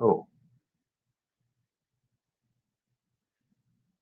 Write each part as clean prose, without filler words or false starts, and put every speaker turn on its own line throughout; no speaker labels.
Oh,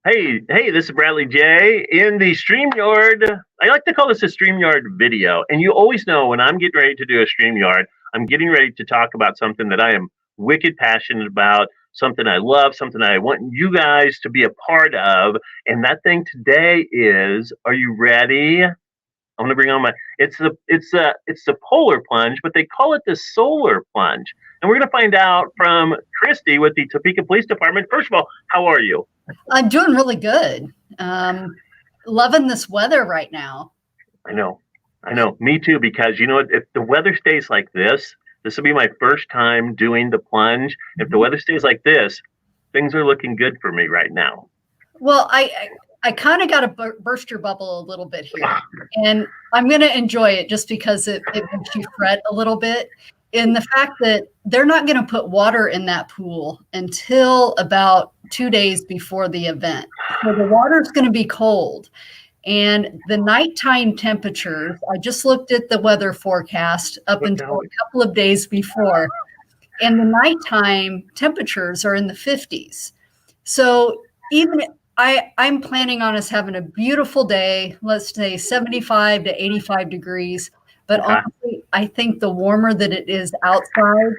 hey, this is Bradley J in the StreamYard. I like to call this a StreamYard video. And you always know when I'm getting ready to do a StreamYard, I'm getting ready to talk about something that I am wicked passionate about, something I love, something I want you guys to be a part of. And that thing today is, are you ready? I'm gonna bring on my. It's the polar plunge, but they call it the solar plunge. And we're gonna find out from Kristi with the Topeka Police Department. First of all, how are you?
I'm doing really good. Loving this weather right now.
I know, I know. Me too. Because you know, if the weather stays like this will be my first time doing the plunge. If the weather stays like this, things are looking good for me right now.
Well, I kind of got to burst your bubble a little bit here, and I'm going to enjoy it just because it makes you fret a little bit. In the fact that they're not going to put water in that pool until about 2 days before the event. So the water is going to be cold. And the nighttime temperatures, I just looked at the weather forecast up until a couple of days before, and the nighttime temperatures are in the 50s. So even I'm planning on us having a beautiful day, let's say 75 to 85 degrees. But honestly, I think the warmer that it is outside,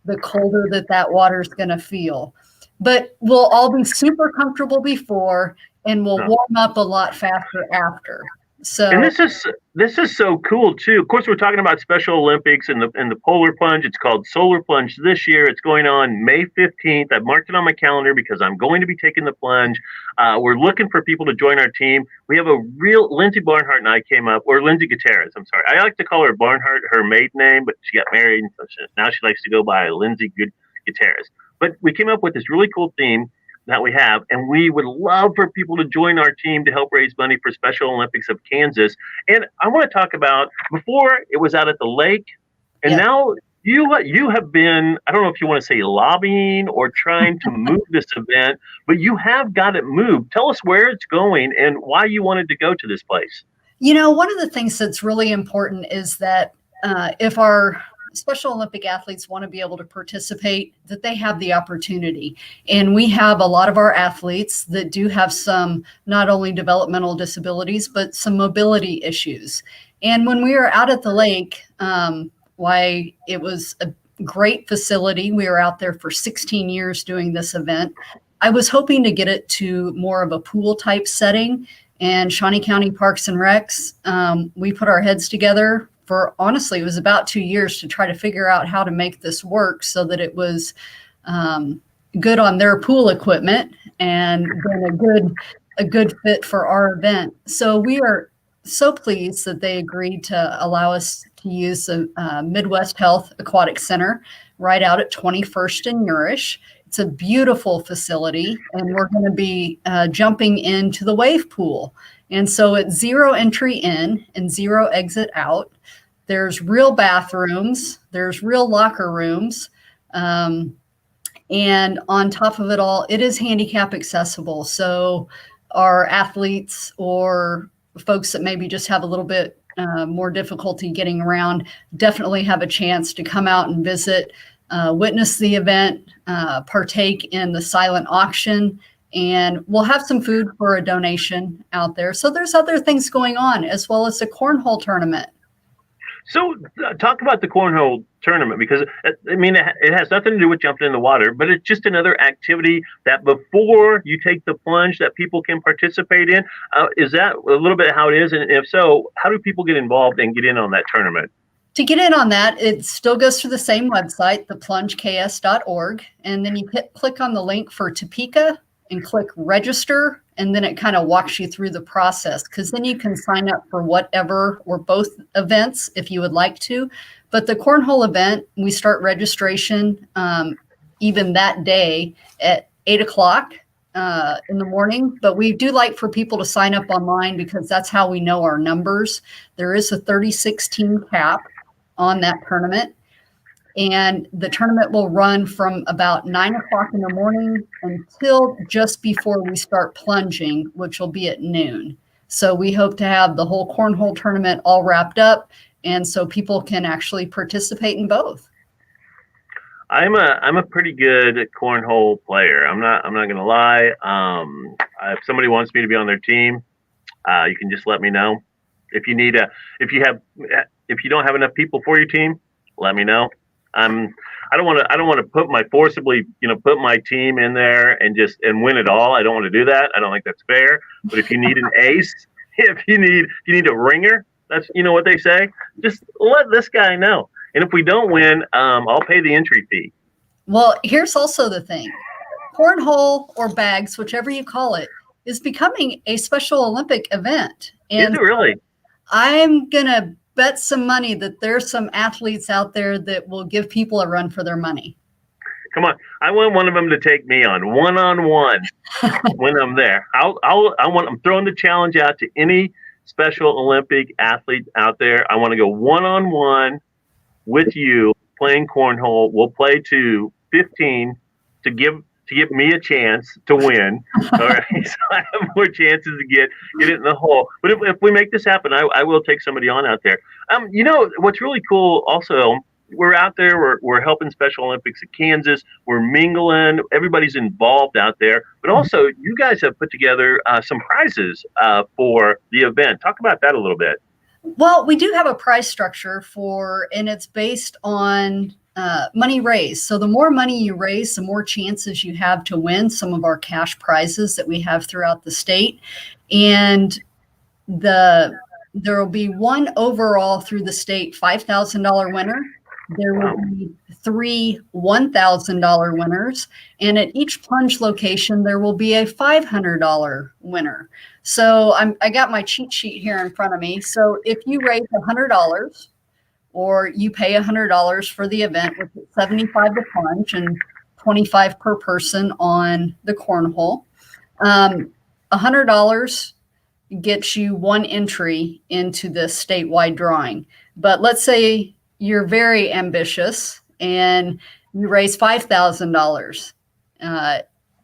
the colder that water is going to feel. But we'll all be super comfortable before, and we'll warm up a lot faster after. So,
and this is so cool too. Of course, we're talking about Special Olympics and the polar plunge. It's called Solar Plunge this year. It's going on May 15th. I've marked it on my calendar because I'm going to be taking the plunge. We're looking for people to join our team. We have a real Lindsay Barnhart and I came up, or Lindsay Gutierrez. I'm sorry. I like to call her Barnhart, her maiden name, but she got married, and so now she likes to go by Lindsay Gutierrez. But we came up with this really cool theme that we have, and we would love for people to join our team to help raise money for Special Olympics of Kansas. And I want to talk about, before it was out at the lake, and now you have been, I don't know if you want to say lobbying or trying to move this event, but you have got it moved. Tell us where it's going and why you wanted to go to this place.
You know, one of the things that's really important is that if our Special Olympic athletes want to be able to participate, that they have the opportunity. And we have a lot of our athletes that do have some not only developmental disabilities, but some mobility issues. And when we were out at the lake, why it was a great facility. We were out there for 16 years doing this event. I was hoping to get it to more of a pool type setting. And Shawnee County Parks and Recs, we put our heads together for, honestly, it was about 2 years to try to figure out how to make this work so that it was good on their pool equipment and then a good fit for our event. So we are so pleased that they agreed to allow us to use the Midwest Health Aquatic Center right out at 21st and Nourish. It's a beautiful facility, and we're going to be jumping into the wave pool. And so it's 0 entry in and 0 exit out. There's real bathrooms, there's real locker rooms. And on top of it all, it is handicap accessible. So our athletes or folks that maybe just have a little bit more difficulty getting around definitely have a chance to come out and visit, witness the event, partake in the silent auction, and we'll have some food for a donation out there. So there's other things going on, as well as a cornhole tournament.
So talk about the Cornhole Tournament, because, I mean, it has nothing to do with jumping in the water, but it's just another activity that before you take the plunge that people can participate in. Is that a little bit how it is? And if so, how do people get involved and get in on that tournament?
To get in on that, it still goes to the same website, theplungeks.org, and then you click on the link for Topeka and click register, and then it kind of walks you through the process, because then you can sign up for whatever or both events if you would like to. But the cornhole event, we start registration even that day at 8 o'clock in the morning. But we do like for people to sign up online, because that's how we know our numbers. There is a 36 team cap on that tournament. And the tournament will run from about 9 o'clock in the morning until just before we start plunging, which will be at noon. So we hope to have the whole cornhole tournament all wrapped up, and so people can actually participate in both.
I'm a pretty good cornhole player. I'm not gonna lie. If somebody wants me to be on their team, you can just let me know. If you need if you don't have enough people for your team, let me know. I don't want to put my team in there and win it all. I don't want to do that. I don't think that's fair. But if you need an ace, if you need a ringer, that's what they say. Just let this guy know. And if we don't win, I'll pay the entry fee.
Well, here's also the thing. Cornhole or bags, whichever you call it, is becoming a Special Olympic event. And
is it really?
I'm going to bet some money that there's some athletes out there that will give people a run for their money.
Come on. I want one of them to take me on one-on-one when I'm there. I'm throwing the challenge out to any Special Olympic athlete out there. I want to go one-on-one with you playing cornhole. We'll play to 15 to give me a chance to win. All right, so I have more chances to get it in the hole. But if we make this happen, I will take somebody on out there. What's really cool also, we're out there, we're helping Special Olympics at Kansas, we're mingling, everybody's involved out there. But also, you guys have put together some prizes for the event. Talk about that a little bit.
Well, we do have a prize structure and it's based on money raised. So the more money you raise, the more chances you have to win some of our cash prizes that we have throughout the state. And there will be one overall through the state $5,000 winner. There will be 3 $1,000 winners. And at each plunge location, there will be a $500 winner. So I got my cheat sheet here in front of me. So if you raise $100 or you pay $100 for the event, which is $75 to plunge and $25 per person on the cornhole, $100 gets you one entry into the statewide drawing. But let's say you're very ambitious and you raise $5,000.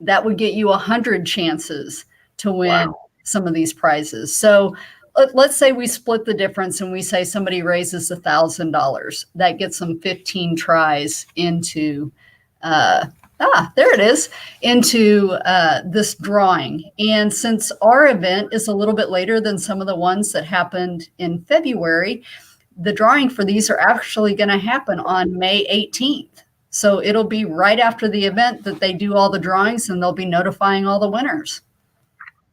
That would get you 100 chances to win some of these prizes. So let's say we split the difference and we say somebody raises $1,000. That gets them 15 tries into there it is, into this drawing. And since our event is a little bit later than some of the ones that happened in February, the drawing for these are actually going to happen on May 18th. So it'll be right after the event that they do all the drawings and they'll be notifying all the winners.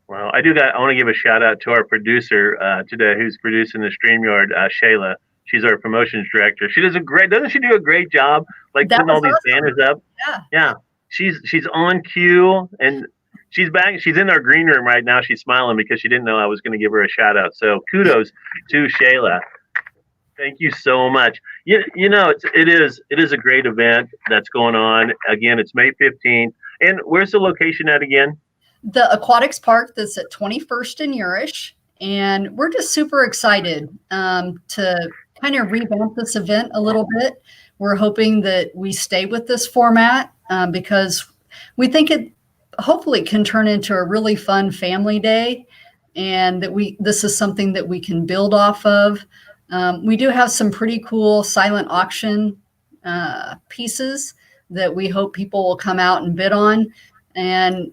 Well, I want to give a shout out to our producer today who's producing the StreamYard, Shayla. She's our promotions director. Doesn't she do a great job, like putting all these banners up? Yeah. She's on cue and she's back. She's in our green room right now. She's smiling because she didn't know I was going to give her a shout out. So kudos to Shayla. Thank you so much. It is a great event that's going on. Again, it's May 15th. And where's the location at again?
The Aquatics Park that's at 21st and Urish. And we're just super excited to kind of revamp this event a little bit. We're hoping that we stay with this format because we think it hopefully can turn into a really fun family day and that this is something that we can build off of. We do have some pretty cool silent auction pieces that we hope people will come out and bid on. And,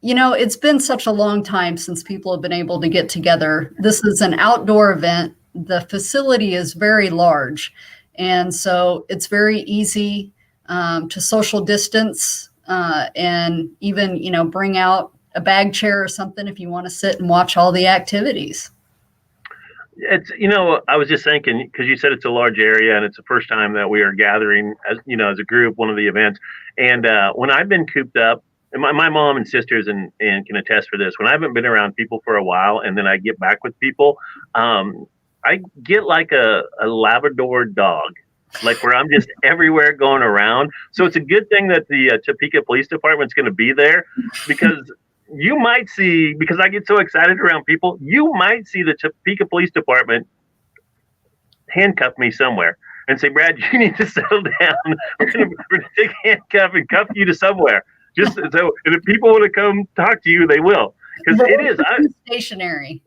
it's been such a long time since people have been able to get together. This is an outdoor event. The facility is very large. And so it's very easy to social distance and even, bring out a bag chair or something if you want to sit and watch all the activities.
It's, I was just thinking, because you said it's a large area and it's the first time that we are gathering as a group, one of the events. And when I've been cooped up, and my mom and sisters and can attest for this, when I haven't been around people for a while and then I get back with people, I get like a Labrador dog, like where I'm just everywhere going around. So it's a good thing that the Topeka Police Department's going to be there because you might see, because I get so excited around people, you might see the Topeka Police Department handcuff me somewhere and say, Brad, you need to settle down. We're going to take handcuff and cuff you to somewhere. Just so, and if people want to come talk to you, they will. Because it is.
Stationary.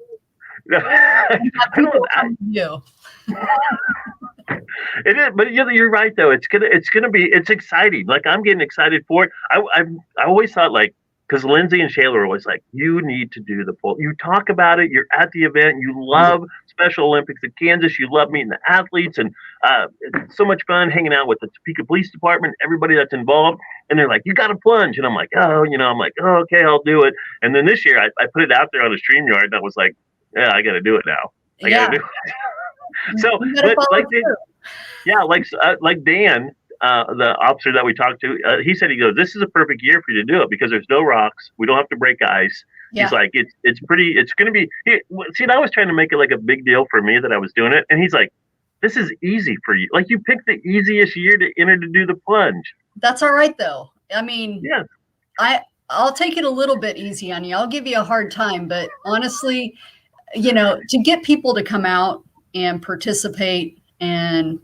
It is, but you're right though. It's exciting. Like I'm getting excited for it. I always thought like because Lindsay and Shayla are always like, you need to do the poll. You talk about it. You're at the event. You love Special Olympics in Kansas. You love meeting the athletes, and it's so much fun hanging out with the Topeka Police Department, everybody that's involved. And they're like, you got to plunge, and I'm like, oh, I'm like, oh, okay, I'll do it. And then this year, I put it out there on a StreamYard, and I was like, yeah, I got to do it now. I got to do it. So, but like Dan, the officer that we talked to, he said, he goes, this is a perfect year for you to do it because there's no rocks. We don't have to break ice. Yeah. He's like, it's going to be, see, and I was trying to make it like a big deal for me that I was doing it. And he's like, this is easy for you. Like you picked the easiest year to enter to do the plunge.
That's all right though. I mean,
yeah,
I'll take it a little bit easy on you. I'll give you a hard time, but honestly, to get people to come out and participate and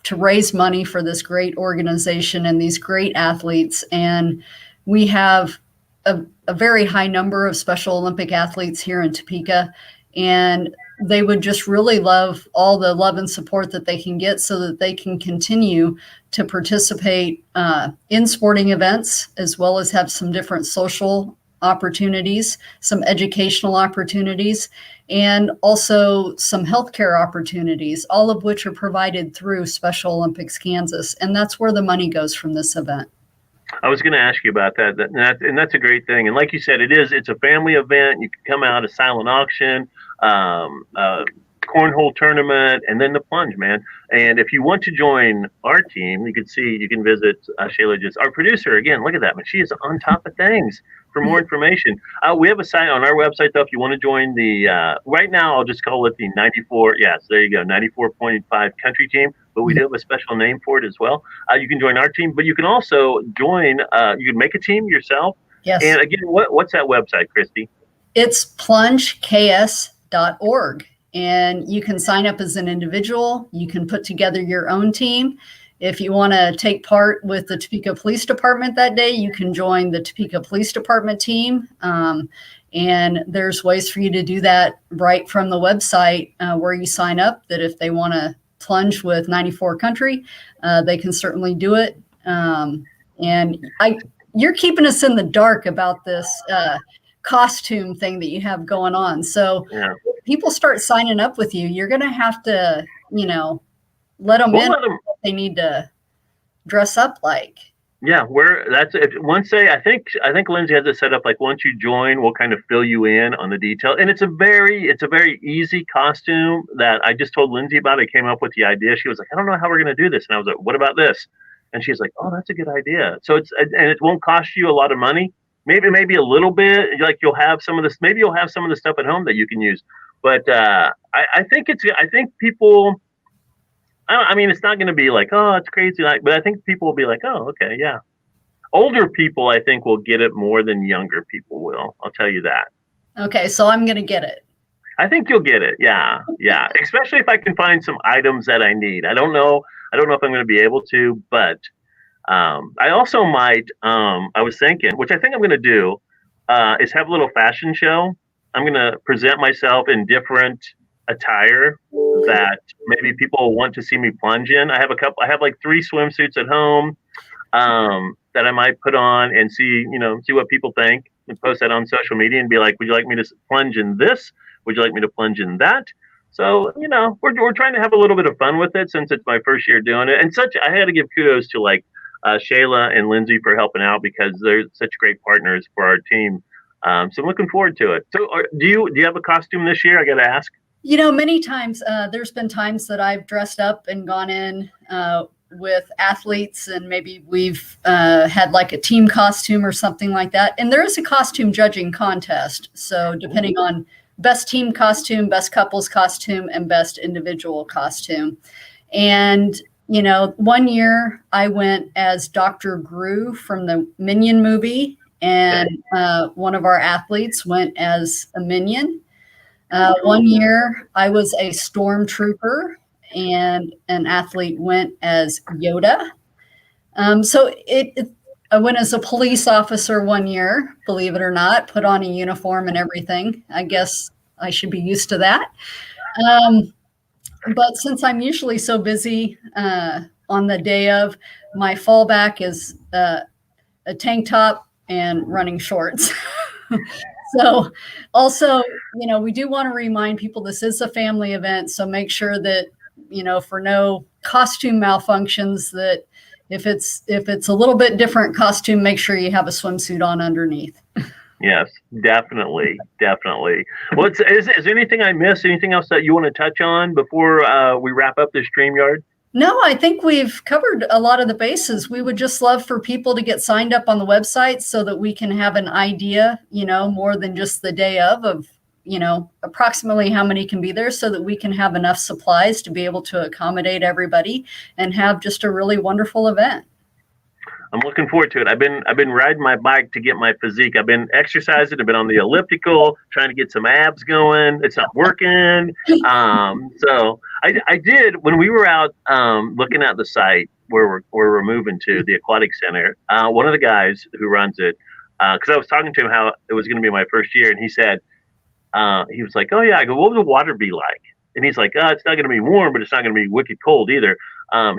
to raise money for this great organization and these great athletes. And we have a very high number of Special Olympic athletes here in Topeka, and they would just really love all the love and support that they can get so that they can continue to participate in sporting events, as well as have some different social opportunities, some educational opportunities, and also some healthcare opportunities, all of which are provided through Special Olympics Kansas. And that's where the money goes from this event.
I was going to ask you about that, and that's a great thing. And like you said, it's a family event. You can come out, a silent auction, Cornhole Tournament, and then the plunge, man. And if you want to join our team, you can visit Shayla, our producer. Again, look at that, man. She is on top of things. For more information, we have a site on our website, though, if you want to join the, right now, I'll just call it the 94, yes, there you go, 94.5 country team, but we do have a special name for it as well. You can join our team, but you can also join, you can make a team yourself.
Yes.
And again, what's that website, Kristi?
It's plungeks.org. And you can sign up as an individual. You can put together your own team. If you want to take part with the Topeka Police Department that day, you can join the Topeka Police Department team. And there's ways for you to do that right from the website where you sign up, that if they want to plunge with 94 country, they can certainly do it. And you're keeping us in the dark about this costume thing that you have going on. So if people start signing up with you, you're going to have to, let them in. They need to dress up like.
Yeah, I think Lindsay has it set up like once you join, we'll kind of fill you in on the detail. And it's a very easy costume that I just told Lindsay about. I came up with the idea. She was like, I don't know how we're going to do this. And I was like, what about this? And she's like, oh, that's a good idea. So it won't cost you a lot of money. Maybe a little bit. Like you'll have some of this. Maybe you'll have some of the stuff at home that you can use. But I think people. I mean, it's not going to be like, oh, it's crazy. But I think people will be like, oh, okay, yeah. Older people, I think, will get it more than younger people will. I'll tell you that.
Okay, so I'm going to get it.
I think you'll get it. Yeah. Especially if I can find some items that I need. I don't know if I'm going to be able to, but I also might. I was thinking, which I think I'm going to do, is have a little fashion show. I'm going to present myself in different attire that maybe people want to see me plunge in. I have like 3 swimsuits at home that I might put on and see what people think, and post that on social media and be like, would you like me to plunge in this? Would you like me to plunge in that? So, we're trying to have a little bit of fun with it since it's my first year doing it. And I had to give kudos to like Shayla and Lindsay for helping out because they're such great partners for our team. So I'm looking forward to it. So do you have a costume this year? I got to ask.
Many times there's been times that I've dressed up and gone in with athletes, and maybe we've had like a team costume or something like that. And there is a costume judging contest. So depending on best team costume, best couples costume, and best individual costume. And, one year I went as Dr. Gru from the Minion movie, and one of our athletes went as a Minion. One year I was a stormtrooper and an athlete went as Yoda. So I went as a police officer one year, believe it or not, put on a uniform and everything. I guess I should be used to that. But since I'm usually so busy on the day of, my fallback is a tank top and running shorts. So also, we do want to remind people this is a family event. So make sure that, for no costume malfunctions, that if it's a little bit different costume, make sure you have a swimsuit on underneath.
Yes, definitely. Well, is there anything I missed? Anything else that you want to touch on before we wrap up this StreamYard?
No, I think we've covered a lot of the bases. We would just love for people to get signed up on the website so that we can have an idea, more than just the day of, approximately how many can be there, so that we can have enough supplies to be able to accommodate everybody and have just a really wonderful event.
I'm looking forward to it. I've been riding my bike to get my physique. I've been exercising. I've been on the elliptical, trying to get some abs going. It's not working. So I did, when we were out looking at the site where we're moving to, the aquatic center. One of the guys who runs it, because I was talking to him how it was going to be my first year, and he said, he was like, "Oh yeah." I go, "What would the water be like?" And he's like, "It's not going to be warm, but it's not going to be wicked cold either."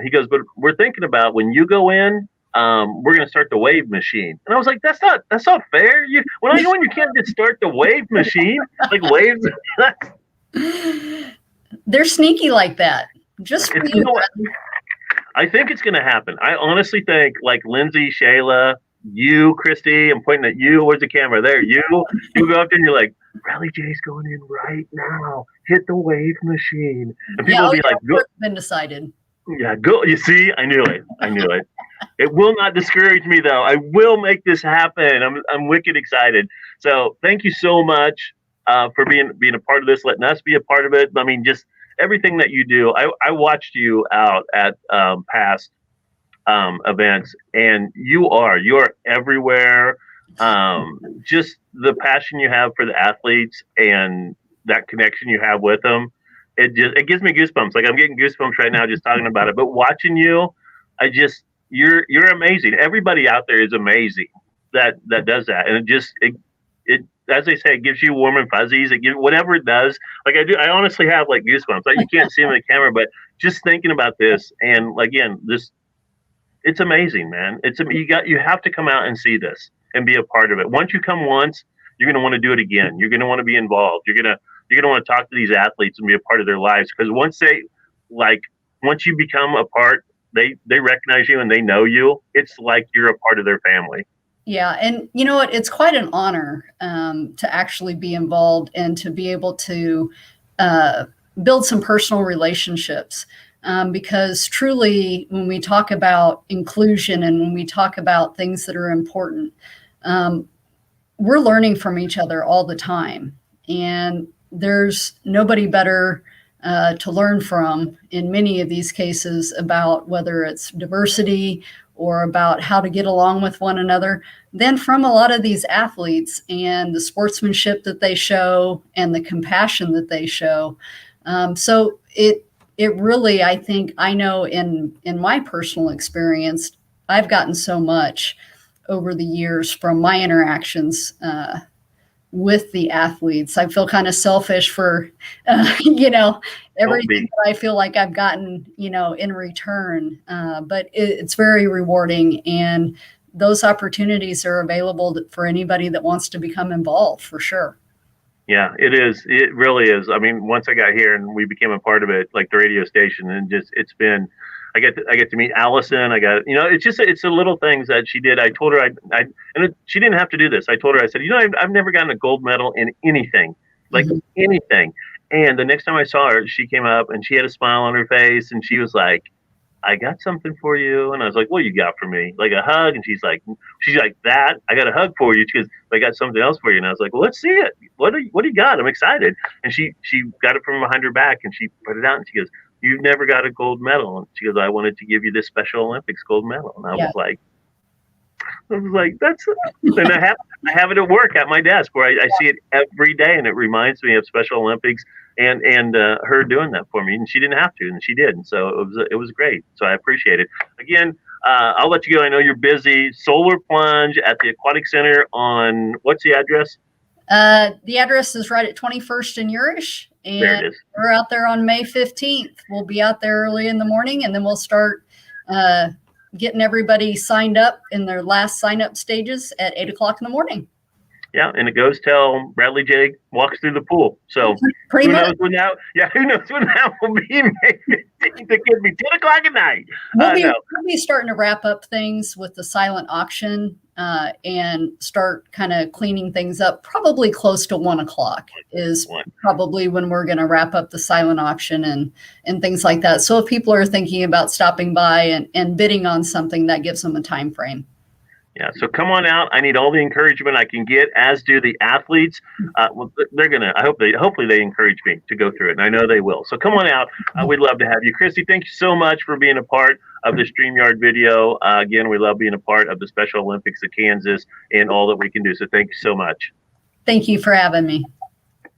He goes, "But we're thinking about when you go in, we're going to start the wave machine." And I was like, that's not fair. When I go in, you can't just start the wave machine. Like waves.
They're sneaky like that. Just for you.
I think it's going to happen. I honestly think, like Lindsay, Shayla, you, Kristi, I'm pointing at you. Where's the camera? There. You go up there and you're like, Bradley J's going in right now. Hit the wave machine. And people will be like, "Go."
Been decided.
Yeah, go. You see, I knew it. It will not discourage me, though. I will make this happen. I'm wicked excited. So thank you so much for being a part of this, letting us be a part of it. I mean, just everything that you do. I watched you out at past events, and you're everywhere. Just the passion you have for the athletes and that connection you have with them. It gives me goosebumps. Like I'm getting goosebumps right now just talking about it. But watching you, you're amazing. Everybody out there is amazing that does that. And it as they say, it gives you warm and fuzzies. It gives whatever it does. Like I do, I honestly have like goosebumps. Like you can't see them in the camera, but just thinking about this and again, it's amazing, man. You have to come out and see this and be a part of it. Once you come once, you're gonna want to do it again. You're gonna want to be involved. You're gonna want to talk to these athletes and be a part of their lives, because once you become a part, they recognize you and they know you. It's like you're a part of their family.
Yeah, and you know what? It's quite an honor to actually be involved and to be able to build some personal relationships. Because truly, when we talk about inclusion and when we talk about things that are important, we're learning from each other all the time. And there's nobody better to learn from in many of these cases about whether it's diversity or about how to get along with one another than from a lot of these athletes and the sportsmanship that they show and the compassion that they show. So it really, I think, I know in my personal experience, I've gotten so much over the years from my interactions with the athletes. I feel kind of selfish for, everything that I feel like I've gotten, in return. But it's very rewarding. And those opportunities are available for anybody that wants to become involved, for sure.
Yeah, it is. It really is. I mean, once I got here and we became a part of it, like the radio station, and it's been, I get to meet Allison. It's the little things that she did. I told her she didn't have to do this. I told her, I said, I've never gotten a gold medal in anything, like anything. And the next time I saw her, she came up and she had a smile on her face and she was like, "I got something for you." And I was like, "What you got for me?" Like a hug. And she's like, "That I got a hug for you." She goes, "I got something else for you." And I was like, "Well, let's see it. What do you got? I'm excited." And she got it from behind her back and she put it out and she goes, "You've never got a gold medal." And she goes, "I wanted to give you this Special Olympics gold medal." And I was like, "That's it." And I have it at work at my desk where I see it every day, and it reminds me of Special Olympics and her doing that for me. And she didn't have to, and she did. And so it was great. So I appreciate it. Again, I'll let you go. I know you're busy. Solar Plunge at the Aquatic Center on, what's the address?
The address is right at 21st and Urish. And we're out there on May 15th. We'll be out there early in the morning, and then we'll start getting everybody signed up in their last sign-up stages at 8 o'clock in the morning.
Yeah, and it goes till Bradley J walks through the pool. So
who knows
when that will be May 15th. It could be 10 o'clock at night.
We'll be starting to wrap up things with the silent auction and start kind of cleaning things up. Probably close to 1 o'clock is probably when we're going to wrap up the silent auction and things like that. So if people are thinking about stopping by and bidding on something, that gives them a time frame.
Yeah, so come on out. I need all the encouragement I can get, as do the athletes. Hopefully they encourage me to go through it, and I know they will. So come on out. We'd love to have you. Kristi, thank you so much for being a part of the StreamYard video. Again, we love being a part of the Special Olympics of Kansas and all that we can do. So thank you so much.
Thank you for having me.